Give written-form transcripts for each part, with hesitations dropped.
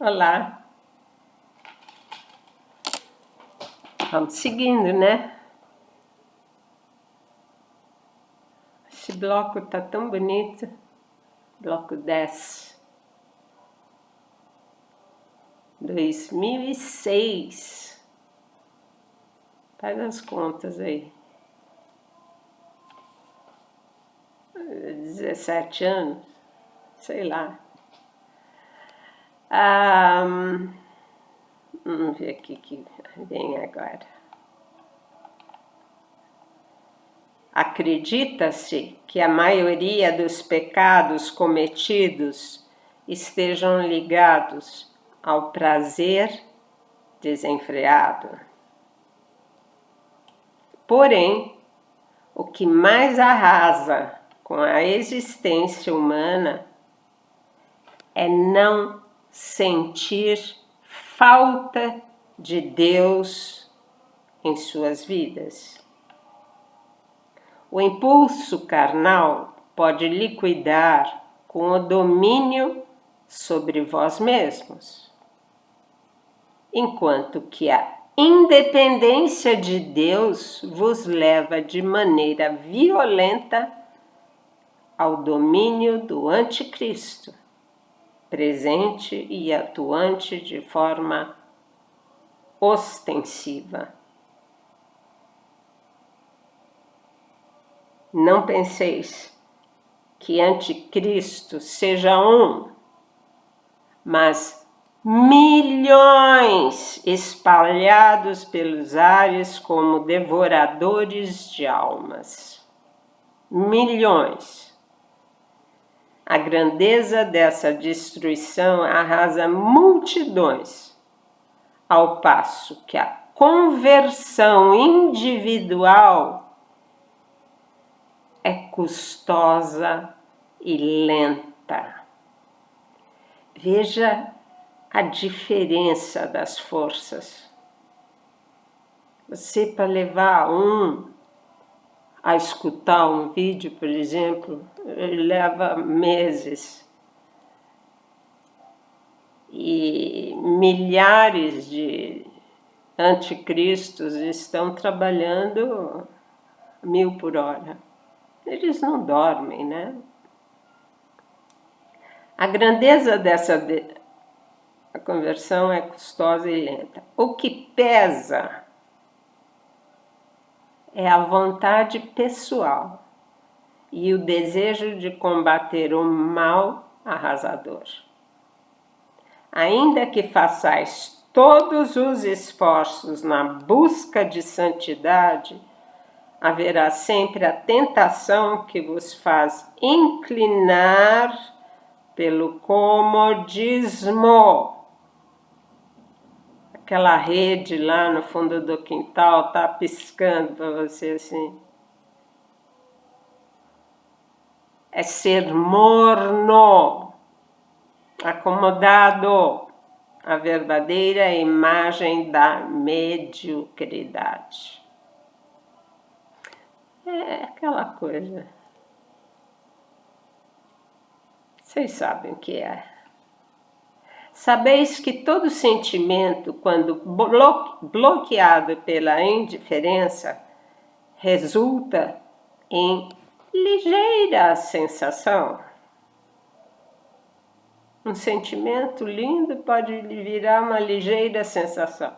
Olá. Vamos seguindo, né? Esse bloco tá tão bonito. Bloco 10. 2006. Faz as contas aí. 17 anos, sei lá. Vamos ver aqui que vem agora. Acredita-se que a maioria dos pecados cometidos estejam ligados ao prazer desenfreado. Porém, o que mais arrasa com a existência humana é não sentir falta de Deus em suas vidas. O impulso carnal pode liquidar com o domínio sobre vós mesmos, enquanto que a independência de Deus vos leva de maneira violenta ao domínio do anticristo, presente e atuante de forma ostensiva. Não penseis que anticristo seja um, mas milhões espalhados pelos ares como devoradores de almas. Milhões. A grandeza dessa destruição arrasa multidões, ao passo que a conversão individual é custosa e lenta. Veja a diferença das forças. Você, para levar a escutar um vídeo, por exemplo, ele leva meses. E milhares de anticristos estão trabalhando 1000 por hora. Eles não dormem, né? A grandeza dessa a conversão é custosa e lenta. O que pesa é a vontade pessoal e o desejo de combater o mal arrasador. Ainda que façais todos os esforços na busca de santidade, haverá sempre a tentação que vos faz inclinar pelo comodismo. Aquela rede lá no fundo do quintal tá piscando para você assim. É ser morno, acomodado, a verdadeira imagem da mediocridade. É aquela coisa. Vocês sabem o que é. Sabeis que todo sentimento, quando bloqueado pela indiferença, resulta em ligeira sensação. Um sentimento lindo pode virar uma ligeira sensação.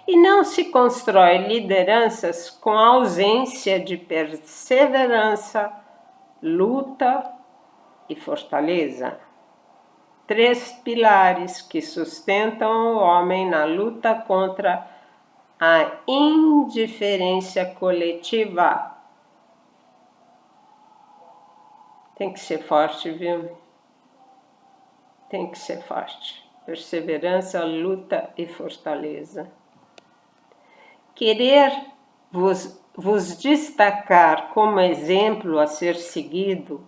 E não se constrói lideranças com ausência de perseverança, luta e fortaleza. 3 pilares que sustentam o homem na luta contra a indiferença coletiva. Tem que ser forte, viu? Tem que ser forte. Perseverança, luta e fortaleza. Querer vos destacar como exemplo a ser seguido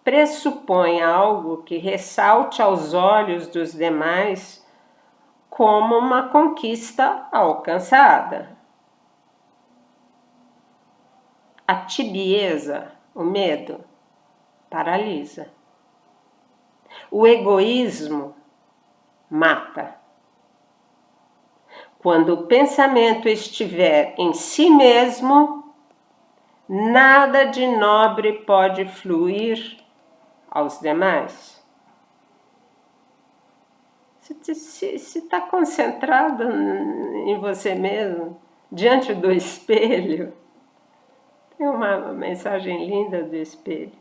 pressupõe algo que ressalte aos olhos dos demais como uma conquista alcançada. A tibieza, o medo, paralisa. O egoísmo mata. Quando o pensamento estiver em si mesmo, nada de nobre pode fluir aos demais. Se está concentrado em você mesmo, diante do espelho, tem uma mensagem linda do espelho.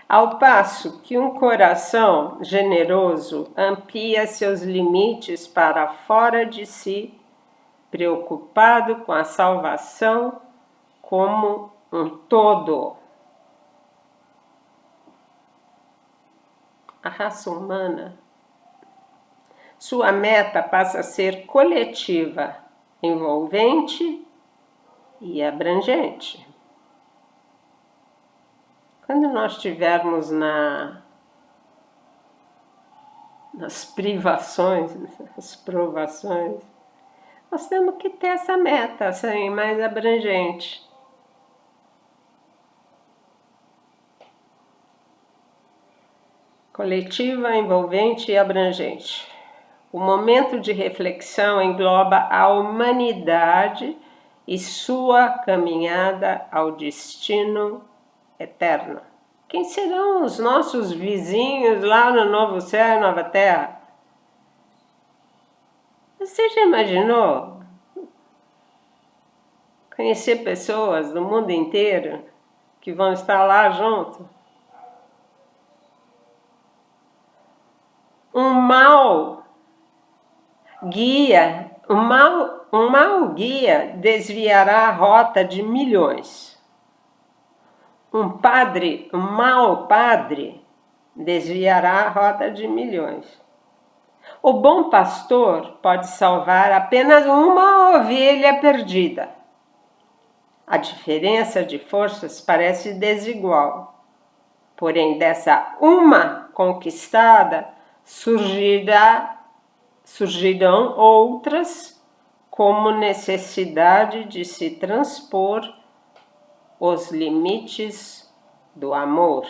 Ao passo que um coração generoso amplia seus limites para fora de si, preocupado com a salvação como um todo. A raça humana, sua meta passa a ser coletiva, envolvente e abrangente. Quando nós estivermos nas privações, nas provações, nós temos que ter essa meta assim, mais abrangente. Coletiva, envolvente e abrangente. O momento de reflexão engloba a humanidade e sua caminhada ao destino eterno. Quem serão os nossos vizinhos lá no novo céu e nova terra? Você já imaginou conhecer pessoas do mundo inteiro que vão estar lá junto? Um mau guia desviará a rota de milhões. Um mau padre, desviará a rota de milhões. O bom pastor pode salvar apenas uma ovelha perdida. A diferença de forças parece desigual, porém dessa uma conquistada surgirão outras como necessidade de se transpor os limites do amor.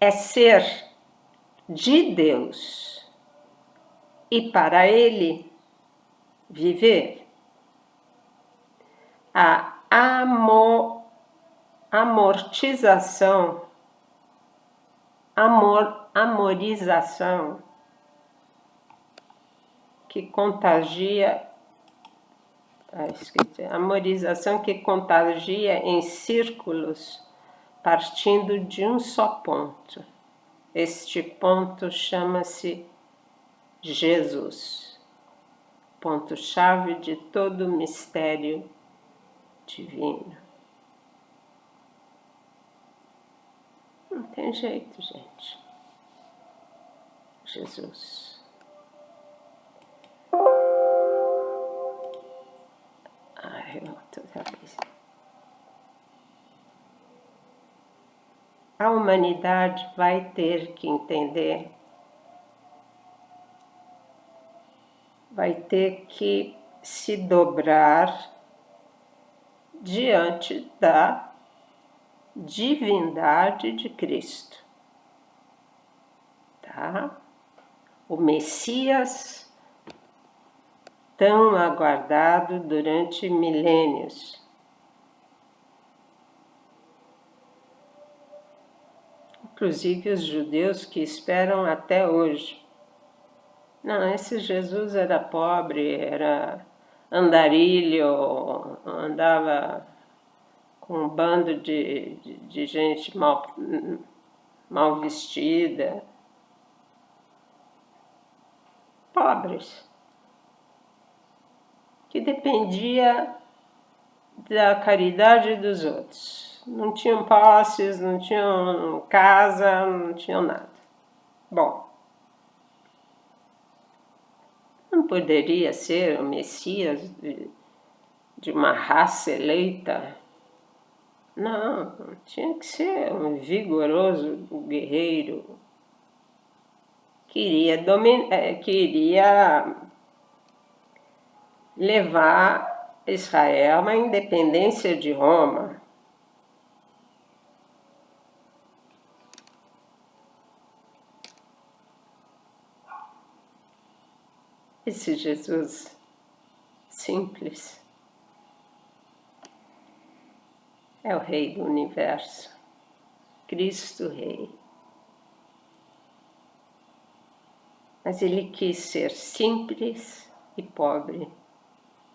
É ser de Deus e para Ele viver. A amorização que contagia, amorização que contagia em círculos partindo de um só ponto. Este ponto chama-se Jesus, ponto-chave de todo o mistério divino. Não tem jeito, gente. Jesus. Toda vez. A humanidade vai ter que entender, vai ter que se dobrar diante da divindade de Cristo, tá? O Messias, tão aguardado durante milênios. Inclusive os judeus que esperam até hoje. Não, esse Jesus era pobre, era andarilho, andava com um bando de gente mal vestida. Pobres. Que dependia da caridade dos outros. Não tinham posses, não tinham casa, não tinham nada. Bom, não poderia ser o Messias de uma raça eleita? Não, tinha que ser um vigoroso guerreiro. Queria levar Israel a uma independência de Roma. Esse Jesus simples é o Rei do Universo, Cristo Rei. Mas ele quis ser simples e pobre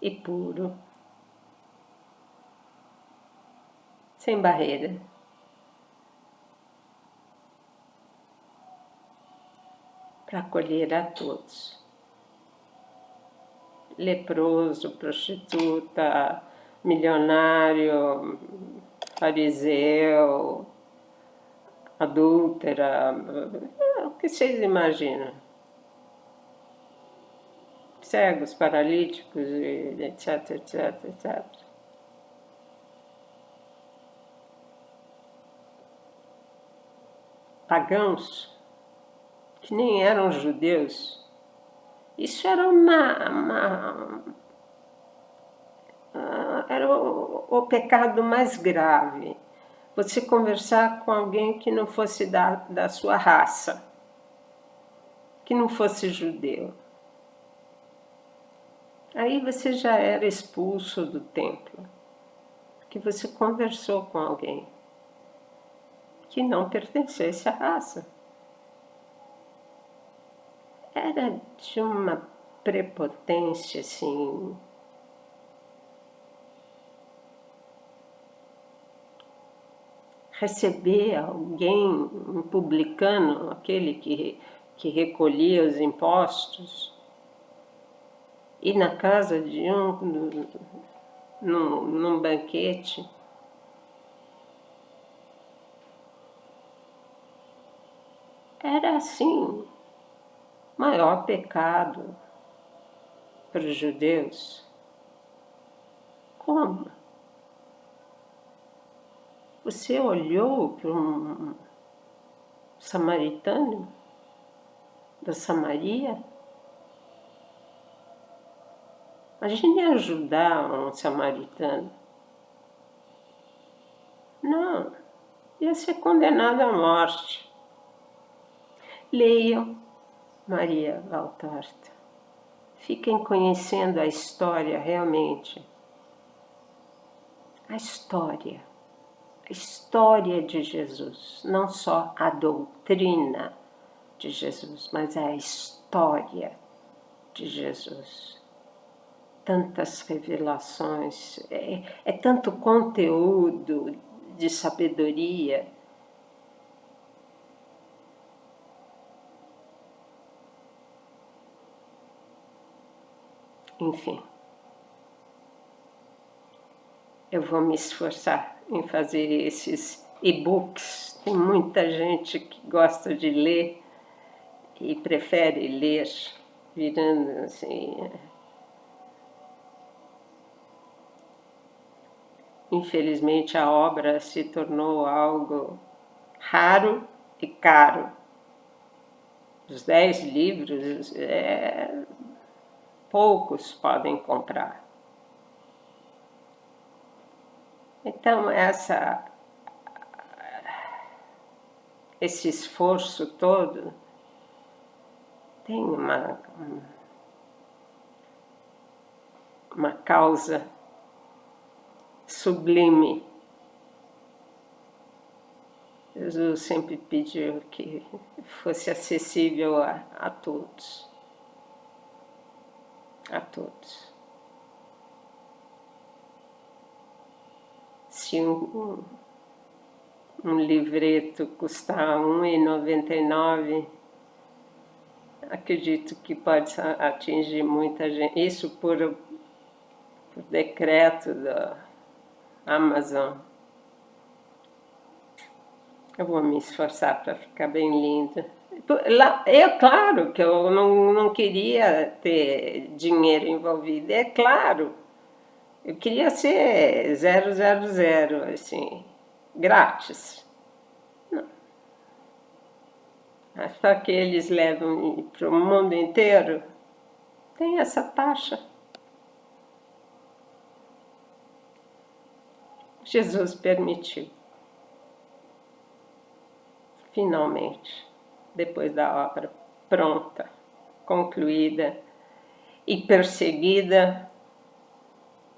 e puro, sem barreira. Para acolher a todos. Leproso, prostituta, milionário, fariseu, adúltera, o que vocês imaginam? Cegos, paralíticos, etc, etc, etc. Pagãos, que nem eram judeus. Isso era era o pecado mais grave. Você conversar com alguém que não fosse da sua raça, que não fosse judeu. Aí você já era expulso do templo, porque você conversou com alguém que não pertencesse à raça. Era de uma prepotência, assim, receber alguém, um publicano, aquele que recolhia os impostos, ir na casa de num banquete. Era assim, maior pecado para os judeus. Como? Você olhou para um samaritano da Samaria? Imagine ajudar um samaritano. Não, ia ser condenado à morte. Leiam Maria Valtorta. Fiquem conhecendo a história realmente. A história de Jesus, não só a doutrina de Jesus, mas a história de Jesus. Tantas revelações, é tanto conteúdo de sabedoria. Enfim, eu vou me esforçar em fazer esses e-books. Tem muita gente que gosta de ler e prefere ler virando assim. Infelizmente, a obra se tornou algo raro e caro. Os 10 livros, poucos podem comprar. Então, esse esforço todo tem uma causa sublime. Jesus sempre pediu que fosse acessível a todos. A todos. Se um livreto custar R$ 1,99, acredito que pode atingir muita gente. Isso por decreto da Amazon. Eu vou me esforçar para ficar bem linda. É claro que eu não queria ter dinheiro envolvido, é claro. Eu queria ser 000, assim, grátis. Não. Mas só que eles levam para o mundo inteiro, tem essa taxa. Jesus permitiu. Finalmente, depois da obra pronta, concluída, e perseguida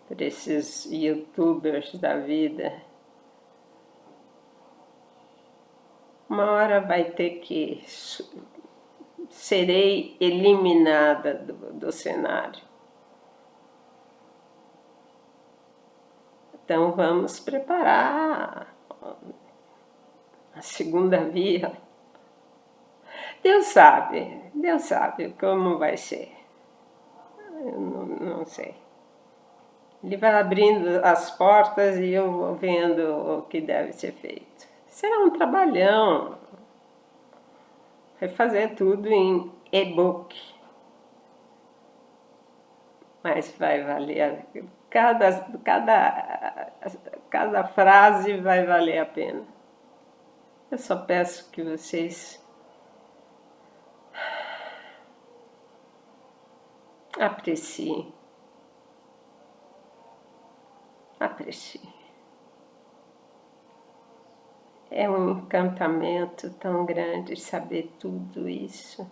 por esses youtubers da vida. Uma hora vai ter que... serei eliminada do cenário. Então vamos preparar a segunda via. Deus sabe como vai ser. Eu não sei. Ele vai abrindo as portas e eu vou vendo o que deve ser feito. Será um trabalhão. Vai fazer tudo em e-book. Mas vai valer. Cada frase vai valer a pena. Eu só peço que vocês apreciem. Apreciem. É um encantamento tão grande saber tudo isso.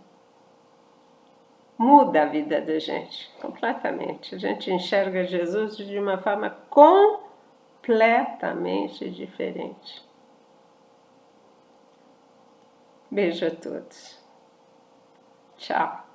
Muda a vida da gente completamente. A gente enxerga Jesus de uma forma completamente diferente. Beijo a todos. Tchau.